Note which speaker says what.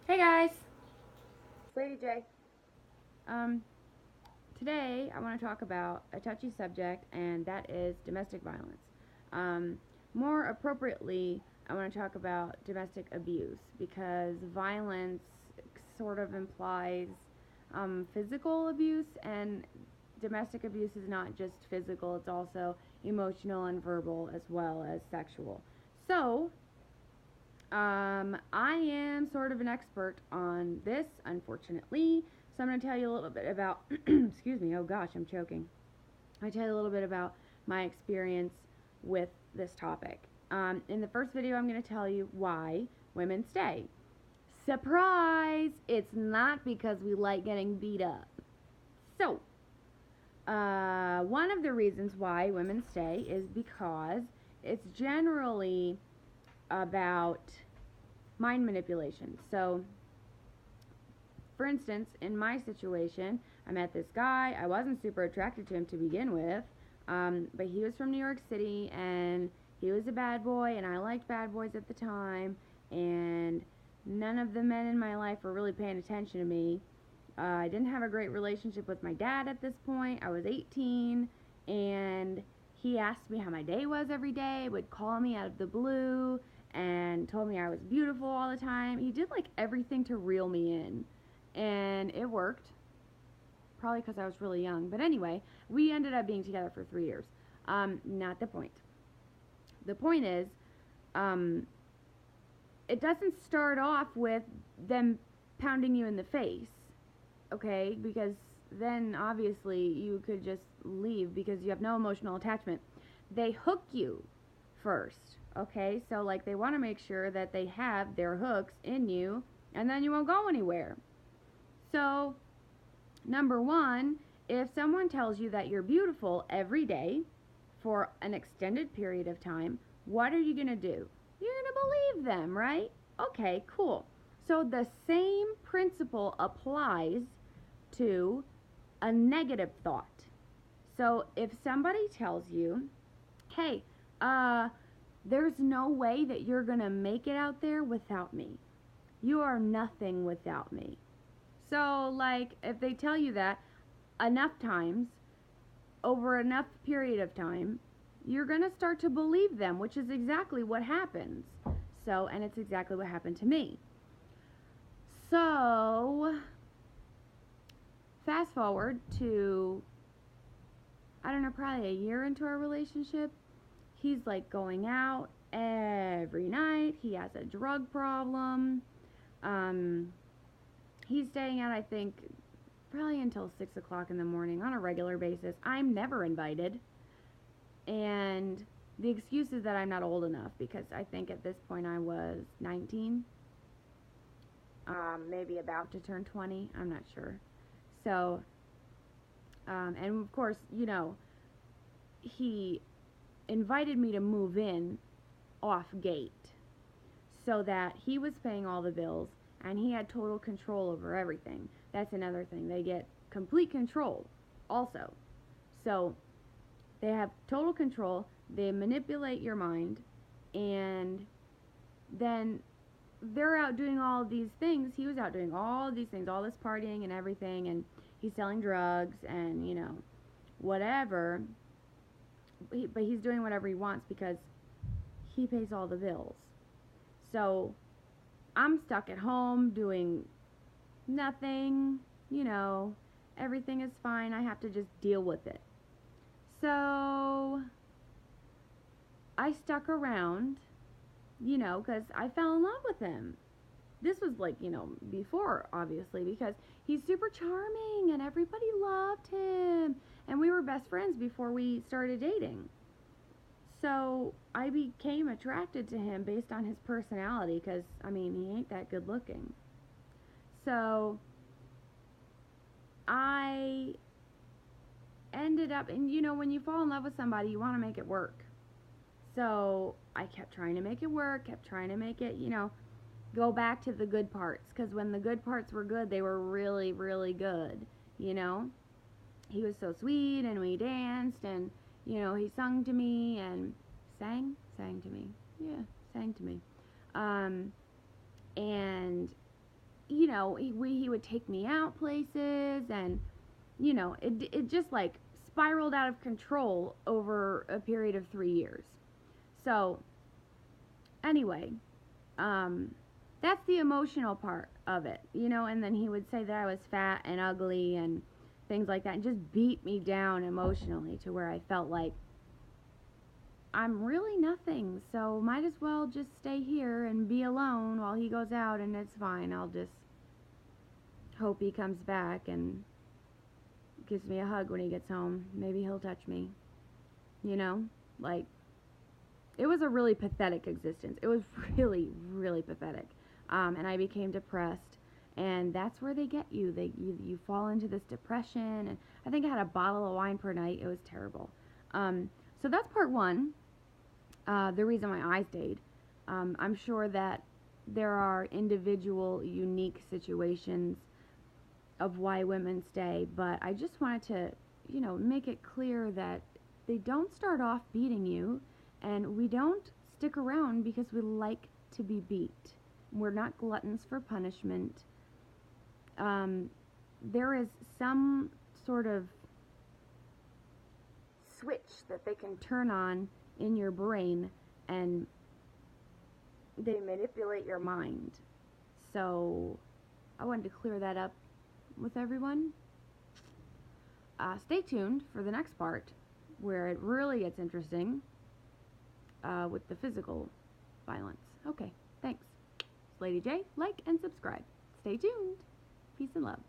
Speaker 1: Hey guys, it's Lady J. Um, Today I want to talk about a touchy subject, and that is domestic violence. Um, More appropriately, I want to talk about domestic abuse because violence sort of implies physical abuse, and domestic abuse is not just physical, it's also emotional and verbal as well as sexual. So, I am sort of an expert on this, unfortunately. So I'm going to tell you a little bit about, excuse me, oh gosh, I'm choking. I'm going to tell you a little bit about my experience with this topic. In the first video, I'm going to tell you why women stay. Surprise! It's not because we like getting beat up. So, one of the reasons why women stay is because it's generally about mind manipulation. So, for instance, in my situation, I met this guy. I wasn't super attracted to him to begin with, but he was from New York City and he was a bad boy, and I liked bad boys at the time, and none of the men in my life were really paying attention to me. I didn't have a great relationship with my dad at this point. I was 18, and he asked me how my day was every day, would call me out of the blue, and told me I was beautiful all the time. He did like everything to reel me in, and it worked. Probably because I was really young. But anyway, we ended up being together for 3 years. Not the point. The point is, um, it doesn't start off with them pounding you in the face, okay? Because then obviously you could just leave because you have no emotional attachment. They hook you first, okay? So, like, they want to make sure that they have their hooks in you, and then you won't go anywhere. So, number one, if someone tells you that you're beautiful every day for an extended period of time, what are you going to do? You're going to believe them, right? Okay, cool. So the same principle applies to a negative thought. So if somebody tells you, hey, there's no way that you're going to make it out there without me. You are nothing without me. So, like, if they tell you that enough times, over enough period of time, you're going to start to believe them, which is exactly what happens. So, and it's exactly what happened to me. So, fast forward to, I don't know, probably a year into our relationship. He's like going out every night. He has a drug problem. He's staying out, I think, probably until 6 o'clock in the morning on a regular basis. I'm never invited. And the excuse is that I'm not old enough, because I think at this point I was 19, maybe about to turn 20. I'm not sure. So, and of course, he invited me to move in off gate so that he was paying all the bills and he had total control over everything. That's another thing. They get complete control also. So they have total control. They manipulate your mind, and then they're out doing all of these things. He was out doing all of these things, all this partying and everything, and he's selling drugs and, whatever. But he's doing whatever he wants because he pays all the bills. So I'm stuck at home doing nothing, everything is fine. I have to just deal with it. So I stuck around, because I fell in love with him. This was like, before, obviously, because he's super charming and everybody loved him. And we were best friends before we started dating. So I became attracted to him based on his personality because, he ain't that good looking. So I ended up, and when you fall in love with somebody, you want to make it work. So I kept trying to make it work, kept trying to make it, go back to the good parts. Because when the good parts were good, they were really, really good, He was so sweet, and we danced, and, he sung to me, and sang to me. Yeah, sang to me. And you know, he would take me out places, and, you know, it just like spiraled out of control over a period of 3 years. So, anyway, that's the emotional part of it, you know, and then he would say that I was fat and ugly and things like that, and just beat me down emotionally to where I felt like I'm really nothing, so might as well just stay here and be alone while he goes out, and it's fine. I'll just hope he comes back and gives me a hug when he gets home. Maybe he'll touch me. You know? Like, it was a really pathetic existence. It was really, really pathetic. And I became depressed. And that's where they get you. You fall into this depression. And I think I had a bottle of wine per night. It was terrible. So that's part one. The reason why I stayed. I'm sure that there are individual, unique situations of why women stay, but I just wanted to, you know, make it clear that they don't start off beating you, and we don't stick around because we like to be beat. We're not gluttons for punishment. There is some sort of switch that they can turn on in your brain, and they manipulate your mind. So I wanted to clear that up with everyone. Stay tuned for the next part, where it really gets interesting with the physical violence. Okay, thanks. It's Lady J. Like and subscribe. Stay tuned. Peace and love.